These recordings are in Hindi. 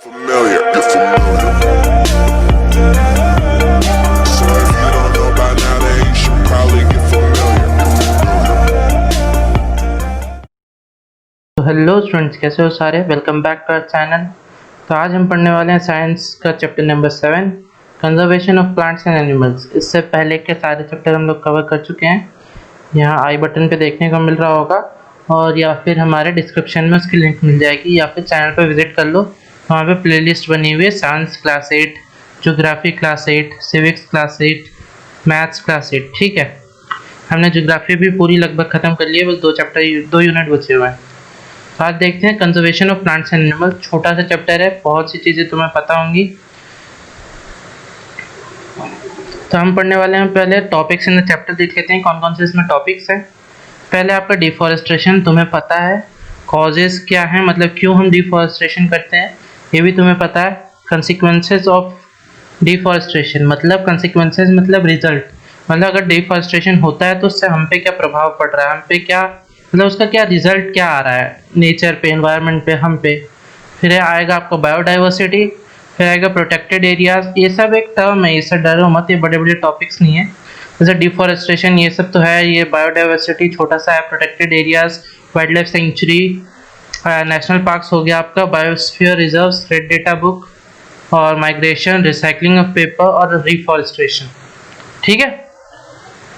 Familiar, you're familiar. So if you don't know by now, then you should probably get familiar. तो हेलो स्टूडेंट्स, कैसे हो सारे। Welcome back to our channel. तो आज हम पढ़ने वाले हैं साइंस का chapter number 7, conservation of plants and animals. इससे पहले के सारे चैप्टर हम लोग कवर कर चुके हैं। यहाँ आई बटन पे देखने को मिल रहा होगा, और या फिर हमारे डिस्क्रिप्शन में उसकी लिंक मिल जाएगी, या फिर चैनल पर विजिट कर लो। वहाँ पे प्लेलिस्ट बनी हुई है, science class 8, geography class 8, civics class 8, maths class 8। ठीक है, हमने ज्योग्राफी भी पूरी लगभग ख़त्म कर ली है, बस 2 यूनिट बचे हुए हैं। तो आज देखते हैं conservation of plants and animals. छोटा सा चैप्टर है, बहुत सी चीज़ें तुम्हें पता होंगी। तो हम पढ़ने वाले हैं, पहले टॉपिक्स इन द चैप्टर देख लेते हैं, कौन कौन से इसमें टॉपिक्स हैं। पहले आपका डिफॉरेस्टेशन, तुम्हें पता है कॉजेज़ क्या हैं, मतलब क्यों हम डिफॉरेस्टेशन करते हैं, ये भी तुम्हें पता है। कंसिक्वेंसेस ऑफ डिफॉरेस्टेशन, मतलब कंसिक्वेंसेस मतलब रिजल्ट, मतलब अगर डिफॉरेस्टेशन होता है तो उससे हम पे क्या प्रभाव पड़ रहा है, हम पे क्या मतलब उसका क्या रिजल्ट क्या आ रहा है नेचर पे, एनवायरनमेंट पे, हम पे। फिर आएगा आपको बायोडाइवर्सिटी, फिर आएगा प्रोटेक्टेड एरियाज। ये सब एक टर्म है, इससे डरो मत, ये बड़े बड़े टॉपिक्स नहीं है। जैसे डिफॉरेस्टेशन ये सब तो है, ये बायोडाइवर्सिटी छोटा सा है, protected areas, wild life century, national parks हो गया आपका, biosphere reserves, red data book, और माइग्रेशन, रिसाइकलिंग ऑफ पेपर और रिफॉरेस्टेशन। ठीक है,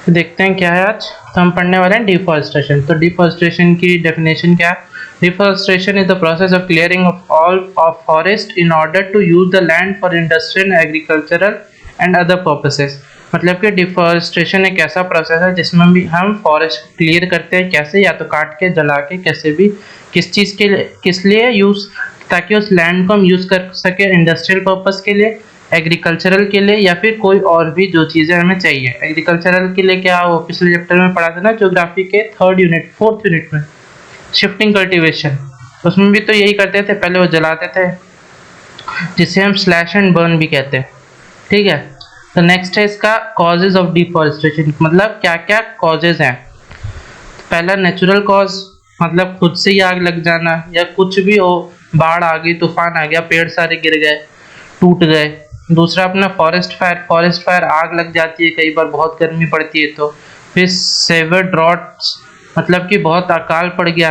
तो देखते हैं क्या है आज। तो हम पढ़ने वाले हैं डिफॉरेस्टेशन। तो डिफॉरेस्टेशन की डेफिनेशन क्या है। Deforestation is the process of clearing of all of forest in order to use the land for industrial, agricultural and other purposes. मतलब कि डिफॉरेस्टेशन एक ऐसा प्रोसेस है जिसमें भी हम फॉरेस्ट क्लियर करते हैं, कैसे, या तो काट के, जला के, कैसे भी, किस चीज़ के लिए, किस लिए यूज़, ताकि उस लैंड को हम यूज़ कर सके इंडस्ट्रियल पर्पस के लिए, एग्रीकल्चरल के लिए, या फिर कोई और भी जो चीज़ें हमें चाहिए। एग्रीकल्चरल के लिए क्या, वो पिछले चैप्टर में पढ़ा था ना, ज्योग्राफी के 4th यूनिट में, शिफ्टिंग कल्टीवेशन। उसमें भी तो यही करते थे, पहले वो जलाते थे, जिसे हम स्लैश एंड बर्न भी कहते हैं। ठीक है, तो नेक्स्ट है इसका कॉजेज ऑफ डिफॉरेस्टेशन, मतलब क्या क्या कॉजेज हैं। पहला नेचुरल कॉज, मतलब खुद से ही आग लग जाना, या कुछ भी हो, बाढ़ आ गई, तूफान आ गया, पेड़ सारे गिर गए, टूट गए। दूसरा अपना फॉरेस्ट फायर आग लग जाती है कई बार, बहुत गर्मी पड़ती है तो। फिर सेवर ड्रॉट्स, मतलब कि बहुत अकाल पड़ गया,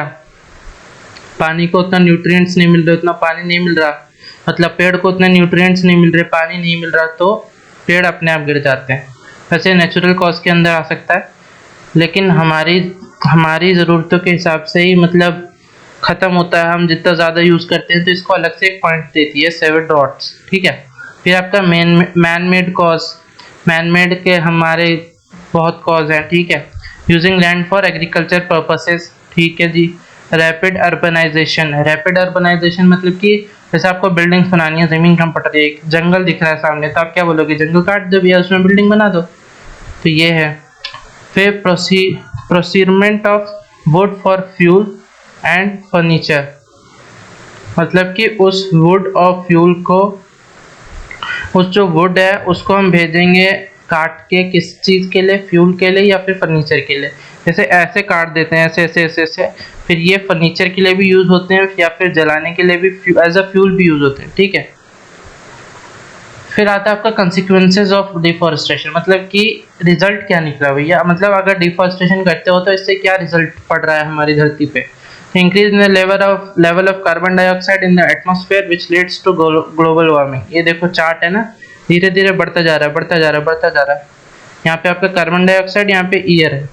पानी को उतना न्यूट्रिएंट्स नहीं मिल रहा, उतना पानी नहीं मिल रहा, मतलब पेड़ को उतने न्यूट्रिएंट्स नहीं मिल रहे, पानी नहीं मिल रहा, तो पेड़ अपने आप गिर जाते हैं। वैसे नेचुरल कॉज के अंदर आ सकता है, लेकिन हमारी ज़रूरतों के हिसाब से ही मतलब ख़त्म होता है, हम जितना ज़्यादा यूज़ करते हैं, तो इसको अलग से एक पॉइंट देती है सेवर ड्रॉट्स। ठीक है, फिर आपका man made cause, man made के हमारे बहुत कॉज हैं। ठीक है, using land for agriculture purposes. ठीक है जी। रैपिड अर्बनाइजेशन मतलब कि जैसे आपको बिल्डिंग्स बनानी है, ज़मीन कम पड़ रही है, जंगल दिख रहा है सामने, तो आप क्या बोलोगे, जंगल काट दो भैया, उसमें बिल्डिंग बना दो। तो ये है। फिर procurement of would for fuel and furniture, मतलब कि उस वुड और फ्यूल को, उस जो वुड है उसको हम भेजेंगे काट के, किस चीज़ के लिए, फ्यूल के लिए या फिर फर्नीचर के लिए। जैसे ऐसे काट देते हैं, ऐसे ऐसे ऐसे ऐसे, फिर ये फर्नीचर के लिए भी यूज़ होते हैं, या फिर जलाने के लिए भी, एज अ फ्यूल भी यूज़ होते हैं। ठीक है, फिर आता है आपका कंसिक्वेंसेज ऑफ डिफॉरेस्टेशन, मतलब कि रिजल्ट क्या निकला भैया, मतलब अगर डिफॉरेस्टेशन करते हो तो इससे क्या रिजल्ट पड़ रहा है हमारी धरती पे। Increase in the level of carbon dioxide in the atmosphere which leads to global warming. ये देखो चार्ट है ना, धीरे धीरे बढ़ता जा रहा है, बढ़ता जा रहा है, बढ़ता जा रहा है। यहाँ पे आपका कार्बन डाइऑक्साइड, यहाँ पे ईयर है,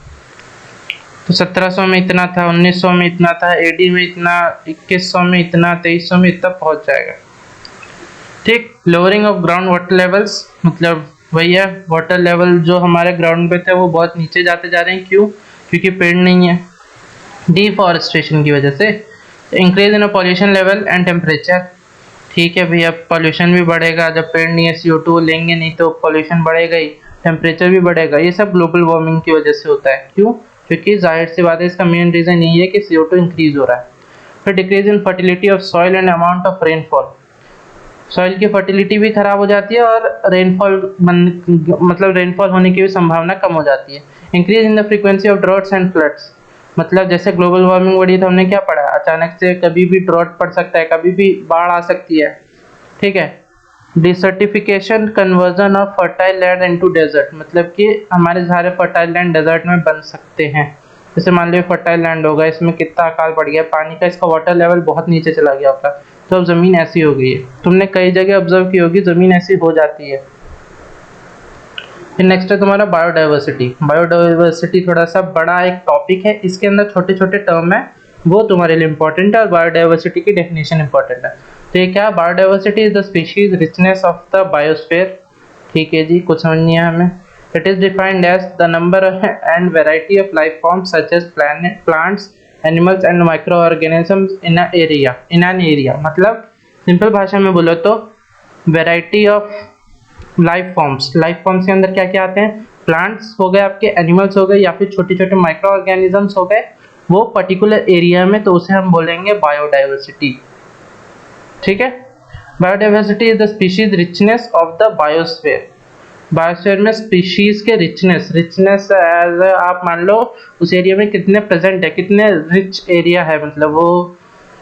तो 1700 में इतना था, 1900 में इतना था, एडी में इतना, 2100 में इतना, 2300 में इतना पहुँच जाएगा। ठीक, lowering of ground water levels, मतलब वही है, वाटर लेवल जो हमारे ग्राउंड पे थे वो बहुत नीचे जाते जा रहे हैं। क्यों? क्योंकि पेड़ नहीं है, डिफॉरेस्टेशन की वजह से। Increase in pollution level and temperature. ठीक है भैया, पॉल्यूशन भी बढ़ेगा, जब पेड़ नहीं है, CO2 लेंगे नहीं तो पॉल्यूशन बढ़ेगा ही, टेम्परेचर भी बढ़ेगा। ये सब ग्लोबल वार्मिंग की वजह से होता है। क्यों? क्योंकि जाहिर सी बात है, इसका मेन रीज़न यही है कि CO2 इंक्रीज हो रहा है। फिर decrease in fertility of soil and amount of rainfall, soil की फर्टिलिटी भी खराब हो जाती है, और मतलब रेनफॉल होने की भी संभावना कम हो जाती है। Increase in the frequency of droughts and floods, मतलब जैसे ग्लोबल वार्मिंग बढ़ी तो हमने क्या पढ़ा, अचानक से कभी भी ड्रॉट पड़ सकता है, कभी भी बाढ़ आ सकती है, ठीक है। Desertification conversion of fertile land into desert, मतलब कि हमारे सारे फर्टाइल लैंड डेजर्ट में बन सकते हैं। जैसे मान लो फर्टाइल लैंड होगा, इसमें कितना अकाल पड़ गया पानी का, इसका वाटर लेवल बहुत नीचे चला गया होगा, तो अब ज़मीन ऐसी हो गई है। तुमने कई जगह ऑब्जर्व की होगी ज़मीन ऐसी हो जाती है। फिर नेक्स्ट है तुम्हारा बायोडाइवर्सिटी। बायोडाइवर्सिटी थोड़ा सा बड़ा एक टॉपिक है, इसके अंदर छोटे छोटे टर्म है, वो तुम्हारे लिए इंपॉर्टेंट है, और बायोडाइवर्सिटी की डेफिनेशन इंपॉर्टेंट है। तो ये क्या, biodiversity is the species richness of the biosphere. ठीक है जी, कुछ समझ नहीं है हमें। It is defined as the number and variety of life forms such as plants, animals and micro organisms in an area. मतलब सिंपल भाषा में बोलो तो वेराइटी ऑफ लाइफ फॉर्म्स के अंदर क्या क्या आते हैं, प्लांट्स हो गए आपके, एनिमल्स हो गए, या फिर छोटे छोटे माइक्रो ऑर्गेनिजम्स हो गए, वो पर्टिकुलर एरिया में, तो उसे हम बोलेंगे बायोडाइवर्सिटी। ठीक है। Biodiversity is the species richness of the biosphere. Biosphere में स्पीशीज के रिचनेस एज आप मान लो उस एरिया में कितने प्रेजेंट है, कितने रिच एरिया है, मतलब वो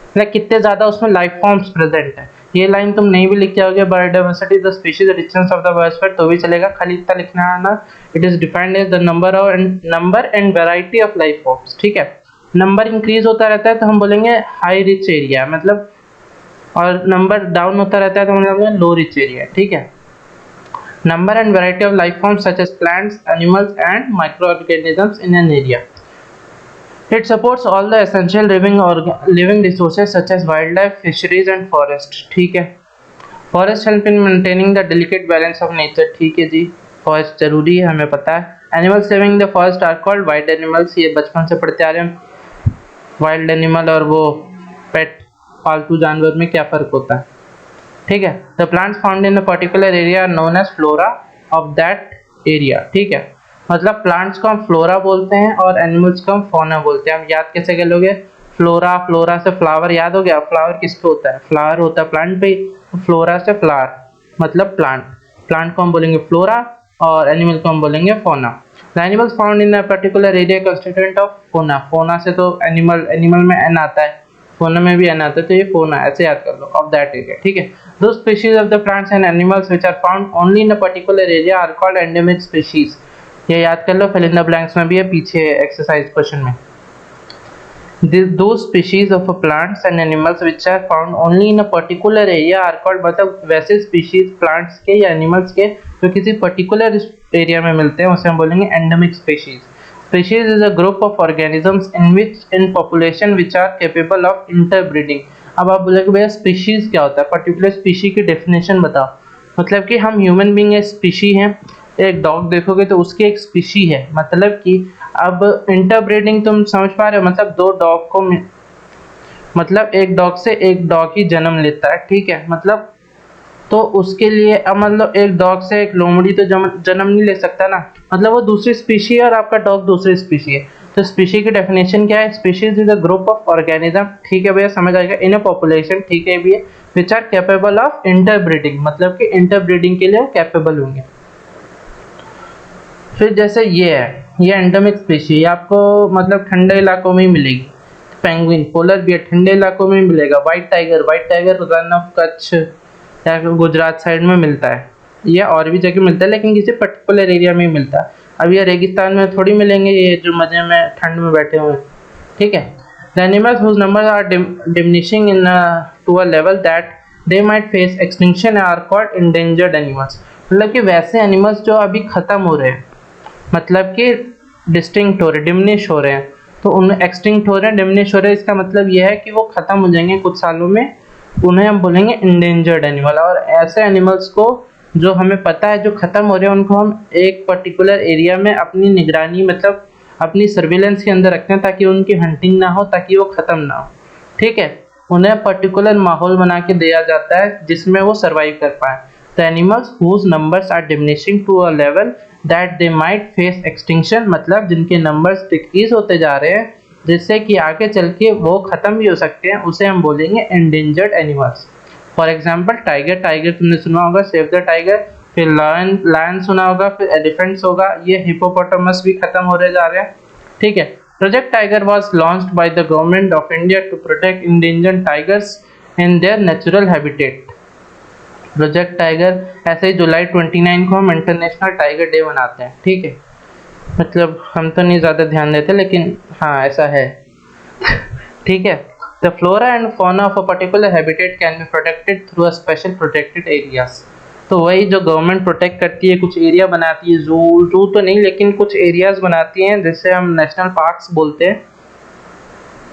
मतलब कितने ज्यादा उसमें लाइफ फॉर्म्स प्रेजेंट है। ये लाइन तुम नहीं भी लिख के आओगे, biodiversity the species richness of the biosphere, तो भी चलेगा, खाली इतना लिखना है ना, it is defined as the number and variety of life forms. ठीक है। नंबर इंक्रीज होता रहता है तो हम बोलेंगे हाई रिच एरिया, मतलब, और नंबर डाउन होता रहता है तो हम बोलेंगे लो रिच एरिया। ठीक है। Number and variety of life forms such as plants, animals and micro organisms in an area. It supports all the essential living resources such as wildlife, fisheries and forest। ठीक है। Forest help in maintaining the delicate balance of nature। ठीक है जी, फॉरेस्ट जरूरी है, हमें पता है। Animals living in the forest are called wild animals। ये बचपन से पढ़ते आ रहे हैं। वाइल्ड एनिमल और वो पेट पालतू जानवर में क्या फर्क होता है। ठीक है। The plants found in a particular area are known as flora of that area। ठीक है। मतलब प्लांट्स को हम फ्लोरा बोलते हैं और एनिमल्स को हम फौना बोलते हैं। हम याद कैसे कर लोगे, फ्लोरा से फ्लावर याद हो गया। फ्लावर किस पे होता है, फ्लावर होता है प्लांट पे, फ्लोरा से फ्लावर मतलब प्लांट को हम बोलेंगे फ्लोरा और एनिमल को हम बोलेंगे fauna. The animals found in a particular area constituent of fauna. Fauna से तो एनिमल में एन आता है, फौना में भी एन आता है, तो ये फौना ऐसे याद कर लो, ऑफ दैट एरिया। ठीक है। दो species of the plants and animals which are found only in a particular area are called endemic species. ये याद कर लो, फिल इन द ब्लैंक्स में भी है पीछे एक्सरसाइज क्वेश्चन में। Those species of plants and animals which are found only in a particular area are called, मतलब वैसे स्पीशीज प्लांट्स के या एनिमल्स के जो किसी पर्टिकुलर एरिया में मिलते हैं उसे हम बोलेंगे endemic species. Species is a group of organisms in population which are capable of interbreeding. अब आप बोलोगे भैया स्पीशीज क्या होता है, पर्टिकुलर स्पीशी की डेफिनेशन बताओ। मतलब कि हम ह्यूमन बीइंग एक स्पीशी हैं, एक डॉग देखोगे तो उसकी एक स्पीशी है, मतलब कि अब इंटरब्रीडिंग तुम समझ पा रहे हो, मतलब दो डॉग को मतलब एक डॉग से एक डॉग ही जन्म लेता है। ठीक है। मतलब तो उसके लिए अब मतलब एक डॉग से एक लोमड़ी तो जन्म नहीं ले सकता ना, मतलब वो दूसरी स्पीशी है और आपका डॉग दूसरी स्पीशी है। तो स्पीशी की डेफिनेशन क्या है, species is a group of organism. ठीक है भैया, समझ आएगा, इन अ पॉपुलेशन। ठीक है भी है, which are capable of interbreeding, मतलब कि इंटरब्रीडिंग के लिए कैपेबल होंगे। फिर जैसे ये है, ये एंडेमिक स्पीशी, आपको मतलब ठंडे इलाकों में ही मिलेगी। पेंगुइन, पोलर बियर ठंडे इलाकों में ही मिलेगा। White tiger run of Kutch या गुजरात साइड में मिलता है, या और भी जगह मिलता है, लेकिन किसी पर्टिकुलर एरिया में ही मिलता है। अब ये रेगिस्तान में थोड़ी मिलेंगे, ये जो मजे में ठंड में बैठे हुए हैं। ठीक है। The animals whose numbers are diminishing into a level that they might face extinction are called endangered animals. मतलब कि वैसे एनिमल्स जो अभी खत्म हो रहे हैं, मतलब कि डिस्टिंक्ट हो रहे, डिमिनिश हो रहे हैं, तो उनमें एक्सटिंक्ट हो रहे हैं, डिमिनिश हो रहे हैं, इसका मतलब यह है कि वो खत्म हो जाएंगे कुछ सालों में, उन्हें हम बोलेंगे इंडेंजर्ड एनिमल। और ऐसे एनिमल्स को जो हमें पता है जो खत्म हो रहे हैं, उनको हम एक पर्टिकुलर एरिया में अपनी निगरानी मतलब अपनी सर्विलेंस के अंदर रखते हैं, ताकि उनकी हंटिंग ना हो, ताकि वो खत्म ना हो। ठीक है। उन्हें पर्टिकुलर माहौल बना के दिया जाता है जिसमें वो सर्वाइव कर पाए। The animals whose numbers are diminishing to a level that they might face extinction, मतलब जिनके नंबर्स डिक्रीज होते जा रहे हैं जिससे कि आगे चल के वो खत्म भी हो सकते हैं, उसे हम बोलेंगे endangered animals. For example tiger तुमने सुना होगा, सेव द टाइगर। फिर लायन सुना होगा, फिर एलिफेंट्स होगा, ये हिपोपोटामस भी खत्म हो रहे जा रहे हैं। ठीक है। Project tiger was launched by the government of India to protect endangered tigers in their natural habitat. Project tiger, ऐसे ही जुलाई 29 को हम इंटरनेशनल टाइगर डे मनाते हैं, ठीक है। मतलब हम तो नहीं ज़्यादा ध्यान देते, लेकिन हाँ ऐसा है, ठीक है। The flora and fauna of a particular habitat can be protected through a special protected areas. तो वही जो गवर्नमेंट प्रोटेक्ट करती है, कुछ एरिया बनाती है, जू तो नहीं लेकिन कुछ एरियाज बनाती हैं जिससे हम नेशनल पार्क्स बोलते हैं,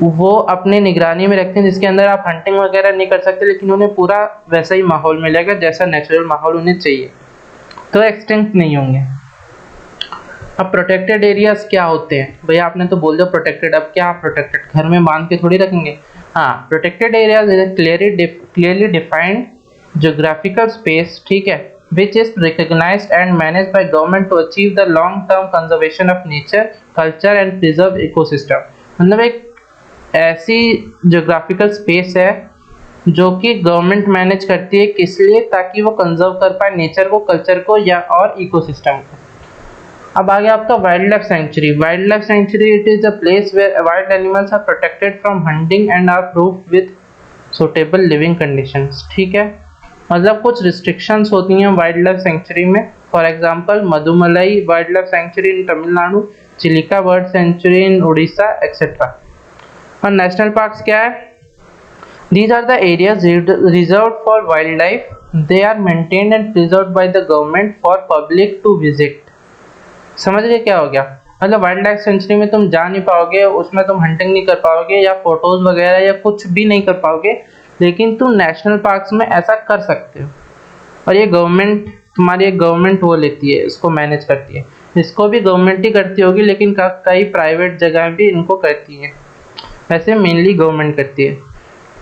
वो अपने निगरानी में रखते हैं, जिसके अंदर आप हंटिंग वगैरह नहीं कर सकते, लेकिन उन्हें पूरा वैसा ही माहौल मिलेगा जैसा नेचुरल माहौल उन्हें चाहिए, तो एक्सटिंक्ट नहीं होंगे। अब प्रोटेक्टेड एरियाज क्या होते हैं भैया, आपने तो बोल दिया प्रोटेक्टेड, अब क्या प्रोटेक्टेड, घर में बांध के थोड़ी रखेंगे। हाँ, protected areas is clearly defined geographical space, ठीक है, which is recognized and managed by government to achieve the long term conservation of nature, culture and preserve ecosystem। मतलब एक ऐसी जोग्राफिकल स्पेस है जो कि गवर्नमेंट मैनेज करती है, किस लिए, ताकि वो कंजर्व कर पाए नेचर को, कल्चर को या और इकोसिस्टम को। अब आ गया आपका wild life sanctuary. Wild life sanctuary it is a place where wild animals are protected from hunting and are proof with suitable living conditions, ठीक है। मतलब कुछ रिस्ट्रिक्शंस होती हैं वाइल्ड लाइफ सेंचुरी में, for example Mudumalai wild life sanctuary in Tamil Nadu, Chilika bird sanctuary in Orissa etcetera. और नेशनल पार्क्स क्या है, these are the areas reserved for wildlife, they are maintained and preserved by the government for public to visit। समझ गए क्या हो गया, मतलब वाइल्ड लाइफ सेंचुरी में तुम जा नहीं पाओगे, उसमें तुम हंटिंग नहीं कर पाओगे या फोटोज वगैरह या कुछ भी नहीं कर पाओगे, लेकिन तुम नेशनल पार्क्स में ऐसा कर सकते हो। और ये गवर्नमेंट, तुम्हारी एक गवर्नमेंट वो लेती है, इसको मैनेज करती है। इसको भी गवर्नमेंट ही करती होगी, लेकिन कई प्राइवेट जगह भी इनको करती है, वैसे मेनली गवर्नमेंट करती है।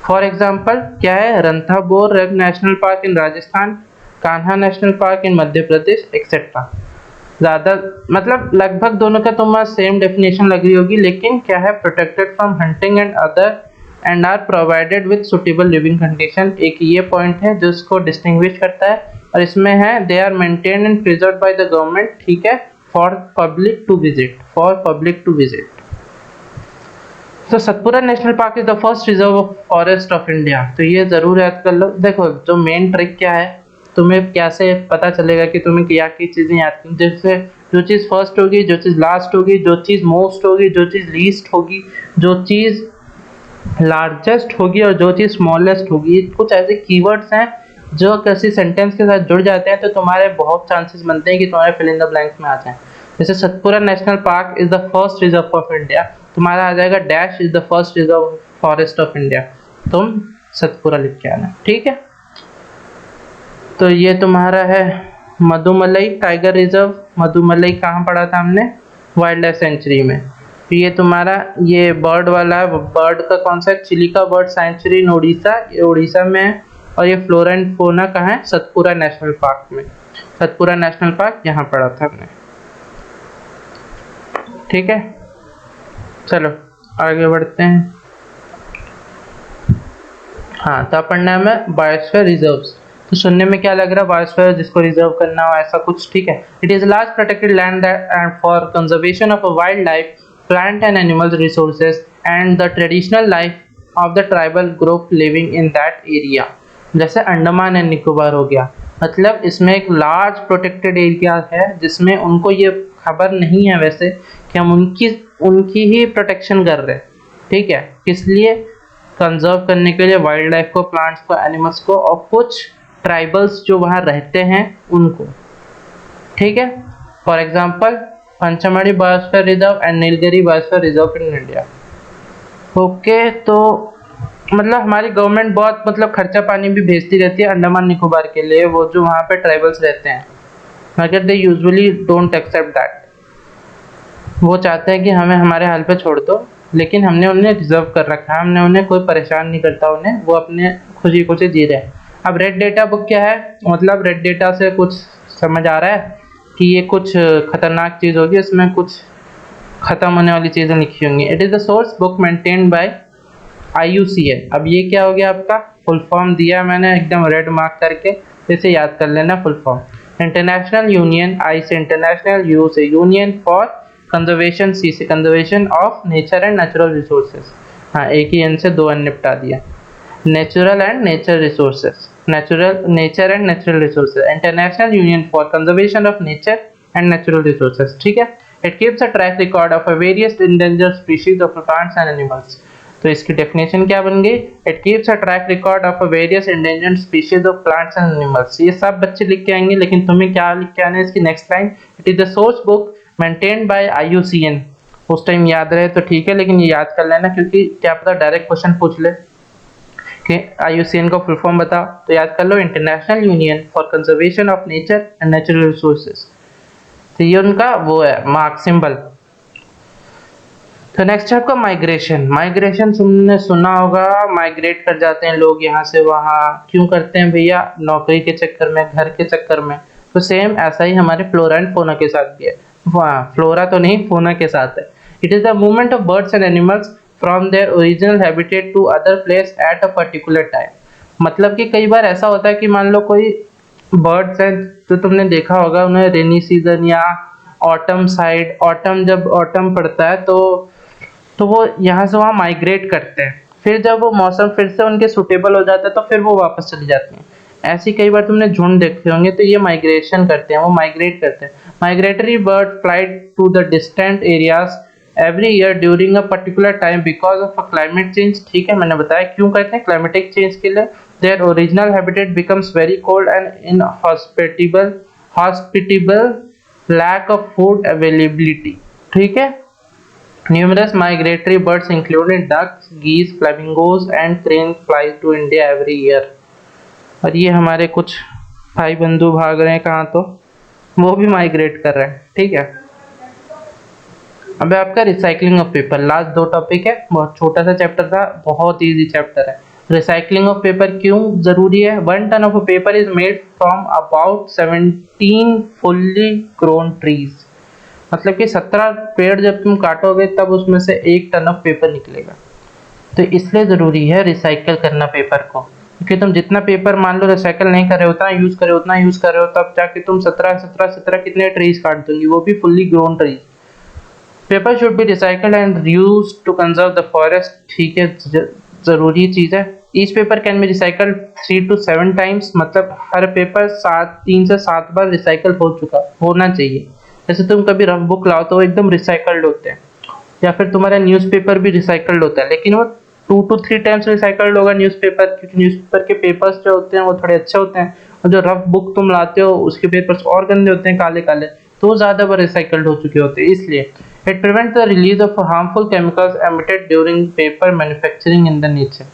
फॉर एग्जाम्पल क्या है, रणथंभौर नेशनल पार्क इन राजस्थान, कान्हा नेशनल पार्क इन मध्य प्रदेश एक्सेट्रा। ज़्यादा मतलब लगभग दोनों का तुम्हारा सेम डेफिनेशन लग रही होगी, लेकिन क्या है, protected from hunting and other and are provided with suitable living condition, एक ये पॉइंट है जो इसको डिस्टिंग्विश करता है। और इसमें है they are maintained and preserved by the government, ठीक है, फॉर पब्लिक टू विजिट। तो Satpura national park is the first reserve of forest of India. तो ये जरूर याद कर लो। देखो जो मेन ट्रिक क्या है, तुम्हें कैसे पता चलेगा कि तुम्हें क्या की चीजें याद करनी, जैसे जो चीज़ फर्स्ट होगी, जो चीज़ लास्ट होगी, जो चीज़ मोस्ट होगी, जो चीज़ लीस्ट होगी, जो चीज़ लार्जेस्ट होगी और जो चीज़ स्मॉलेस्ट होगी, कुछ ऐसे कीवर्ड्स हैं जो किसी सेंटेंस के साथ जुड़ जाते हैं, तो तुम्हारे बहुत चांसेस बनते हैं कि तुम्हारे फिल इन द ब्लैंक्स में आ जाएं। जैसे Satpura national park is the first reserve of India, तुम्हारा आ जाएगा dash is the first reserve forest of India, तुम सतपुरा लिख के आना, ठीक है। तो ये तुम्हारा है मधुमलाई टाइगर रिजर्व। मधुमलाई कहाँ पढ़ा था हमने, वाइल्ड लाइफ सेंचुरी में। ये तुम्हारा ये बर्ड वाला है, बर्ड का कौन सा, Chilika bird sanctuary in Orissa, ये उड़ीसा में है। और ये फ्लोरा एंड फौना कहाँ है, सतपुरा नेशनल पार्क में। सतपुरा नेशनल पार्क यहाँ पढ़ा था हमने, ठीक है। चलो आगे बढ़ते हैं। हाँ, तो पढ़ना है हमें बायोस्फीयर रिजर्व्स। तो सुनने में क्या लग रहा है, बायोस्फीयर जिसको रिजर्व करना हो ऐसा कुछ, ठीक है। It is large protected land and for conservation of wild life, plant and animal resources and the traditional life of the tribal group living in that area. जैसे अंडमान एंड निकोबार हो गया, मतलब इसमें एक लार्ज प्रोटेक्टेड एरिया है जिसमें उनको ये खबर नहीं है वैसे कि हम उनकी ही प्रोटेक्शन कर रहे हैं, ठीक है। किस लिए, कंजर्व करने के लिए वाइल्ड लाइफ को, प्लांट्स को, एनिमल्स को और कुछ ट्राइबल्स जो वहाँ रहते हैं उनको, ठीक है। For example Pachmarhi biosphere reserve and Nilgiri biosphere reserve in India. Okay, तो मतलब हमारी गवर्नमेंट बहुत मतलब खर्चा पानी भी भेजती रहती है अंडमान निकोबार के लिए, वो जो वहाँ पे ट्राइबल्स रहते हैं, मगर they usually don't accept that. वो चाहते हैं कि हमें हमारे हाल पे छोड़ दो, लेकिन हमने उन्हें रिजर्व कर रखा है, हमने उन्हें कोई परेशान नहीं करता, उन्हें वो अपने खुशी खुशी जी रहे हैं। अब रेड डेटा बुक क्या है, मतलब रेड डेटा से कुछ समझ आ रहा है कि ये कुछ खतरनाक चीज़ होगी, इसमें कुछ ख़त्म होने वाली चीज़ें लिखी होंगी। It is the source book maintained by IUCN। अब ये क्या हो गया, आपका फुल फॉर्म दिया मैंने एकदम रेड मार्क करके, इसे याद कर लेना full form. International union, I से इंटरनेशनल, U से यूनियन फॉर कंजर्वेशन, C से conservation of nature and natural resources. हाँ, एक ही N से दो N निपटा दिया। Natural and nature resources, nature and natural resources, international union for conservation of nature and natural resources, ठीक है। It keeps a track record of various endangered species of plants and animals. तो इसकी डेफिनेशन क्या बन गई? It keeps a track record of various endangered species of plants and animals. ये सब बच्चे लिख के आएंगे, लेकिन तुम्हें क्या लिख के आना है इसकी next line? It is the source book maintained by IUCN। उस टाइम याद रहे तो ठीक है, लेकिन ये याद कर लेना, क्योंकि क्या पता डायरेक्ट क्वेश्चन पूछ ले कि IUCN का फुल फॉर्म बताओ, तो याद कर लो, international union for conservation of nature and natural resources. तो ये उनका वो है मार्क सिंबल। तो नेक्स्ट है आपका माइग्रेशन। माइग्रेशन तुमने सुना होगा, माइग्रेट कर जाते हैं लोग यहाँ से वहाँ। क्यों करते हैं भैया? नौकरी के चक्कर में, घर के चक्कर में। तो सेम ऐसा ही हमारे फ्लोरा एंड फोना के साथ भी है। फ्लोरा तो नहीं, फोना के साथ है। It is the movement of birds and animals from their original habitat to other place at a particular time. मतलब कि कई बार ऐसा होता है कि मान लो कोई बर्ड्स हैं तो तुमने देखा होगा उन्हें रेनी सीजन या ऑटम साइड, ऑटम जब ऑटम पड़ता है तो वो यहाँ से वहाँ माइग्रेट करते हैं। फिर जब वो मौसम फिर से उनके सुटेबल हो जाता है तो फिर वो वापस चले जाते हैं। ऐसी कई बार तुमने झुंड देखे होंगे, तो ये माइग्रेशन करते हैं, वो माइग्रेट करते हैं। Migratory bird fly to the distant areas every year during a particular time because of a climate change. ठीक है, मैंने बताया क्यों करते हैं, क्लाइमेटिक चेंज के लिए। Their original habitat becomes very cold and inhospitable, lack of food availability. ठीक है। Numerous migratory birds including ducks, geese, flamingos and cranes fly to India every year। और ये हमारे कुछ भाई बंधु भाग रहे हैं कहाँ, तो वो भी माइग्रेट कर रहे हैं। ठीक है। अब आपका recycling of paper, last 2 topic है। बहुत छोटा सा चैप्टर था, बहुत इजी चैप्टर है। रिसाइकलिंग ऑफ पेपर क्यों जरूरी है? 1 ton of paper is made from about 17 fully grown trees. मतलब कि 17 पेड़ जब तुम काटोगे तब उसमें से 1 टन ऑफ पेपर निकलेगा। तो इसलिए ज़रूरी है रिसाइकल करना पेपर को, क्योंकि तुम जितना पेपर मान लो रिसाइकल नहीं कर रहे हो, उतना यूज़ कर रहे हो, तब जाके तुम 17 कितने ट्रीज काट दोगी, वो भी fully grown trees. Paper should be recycled and use to conserve the forest. ठीक है, ज़रूरी चीज़ है। Each paper can be recycled 3 to 7 times. मतलब हर पेपर 3 से 7 बार रिसाइकल होना चाहिए। जैसे तुम कभी रफ बुक लाओ तो वो एकदम रिसाइकल्ड होते हैं, या फिर तुम्हारा न्यूज़पेपर भी रिसाइकल्ड होता है, लेकिन वो 2 to 3 टाइम्स रिसाइकल्ड होगा न्यूज़पेपर, क्योंकि न्यूज़पेपर के पेपर्स जो होते हैं वो थोड़े अच्छे होते हैं, और जो रफ बुक तुम लाते हो उसके पेपर्स और गंदे होते हैं, काले काले, तो वो ज़्यादा बार रिसाइकल्ड हो चुके होते हैं। इसलिए it prevent the release of harmful chemicals emitted during paper manufacturing in the nature.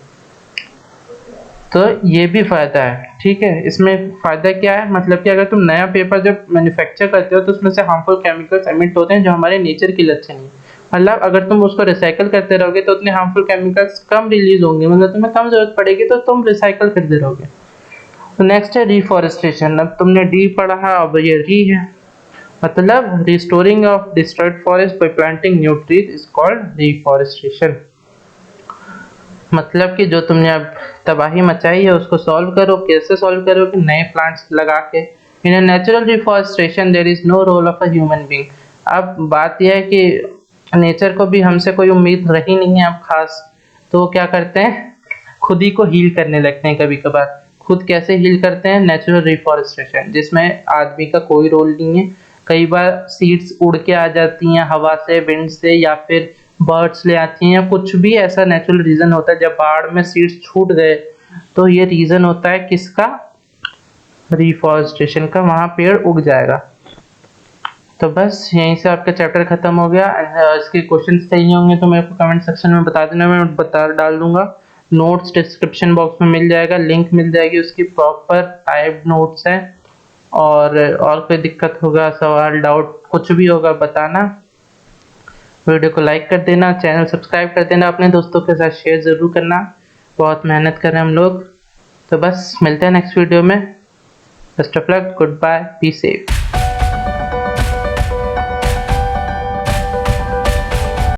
तो ये भी फायदा है। ठीक है, इसमें फायदा क्या है? मतलब कि अगर तुम नया पेपर जब मैन्युफैक्चर करते हो तो उसमें से हार्मफुल केमिकल्स एमिट होते हैं जो हमारे नेचर के लिए अच्छे नहीं है। मतलब अगर तुम उसको रिसाइकल करते रहोगे तो उतने हार्मफुल केमिकल्स कम रिलीज होंगे, मतलब तुम्हें कम जरूरत पड़ेगी, तो तुम रिसाइकल करते रहोगे। तो नेक्स्ट है रिफॉरेस्टेशन। अब तुमने डी पढ़ा है, अब ये री है। मतलब restoring of destroyed forest by planting new trees is called reforestation. मतलब कि जो तुमने अब तबाही मचाई है उसको सॉल्व करो। कैसे सॉल्व करो? कि नए प्लांट्स लगा के। In a natural reforestation there is no role of a human being. अब बात यह है कि नेचर को भी हमसे कोई उम्मीद रही नहीं है अब खास, तो क्या करते हैं, खुद ही को हील करने लगते हैं कभी कभार। खुद कैसे हील करते हैं? नेचुरल रिफॉरेस्टेशन, जिसमें आदमी का कोई रोल नहीं है। कई बार सीड्स उड़ के आ जाती हैं हवा से, विंड से, या फिर बर्ड्स ले आती हैं, या कुछ भी ऐसा नेचुरल रीजन होता है। जब बाढ़ में सीड्स छूट गए तो ये रीजन होता है किसका? रिफॉरेस्टेशन का, वहां पेड़ उग जाएगा। तो बस यहीं से आपका चैप्टर खत्म हो गया। इसके क्वेश्चन चाहिए होंगे तो मेरे को कमेंट सेक्शन में बता देना, मैं डाल दूंगा। नोट्स डिस्क्रिप्शन बॉक्स में मिल जाएगा, लिंक मिल जाएगी उसकी, प्रॉपर टाइप नोट्स है। और कोई दिक्कत होगा, सवाल, डाउट कुछ भी होगा बताना। वीडियो को लाइक कर देना, चैनल सब्सक्राइब कर देना, अपने दोस्तों के साथ शेयर ज़रूर करना। बहुत मेहनत कर रहे हैं हम लोग। तो बस मिलते हैं नेक्स्ट वीडियो में। Best of luck, goodbye, be safe.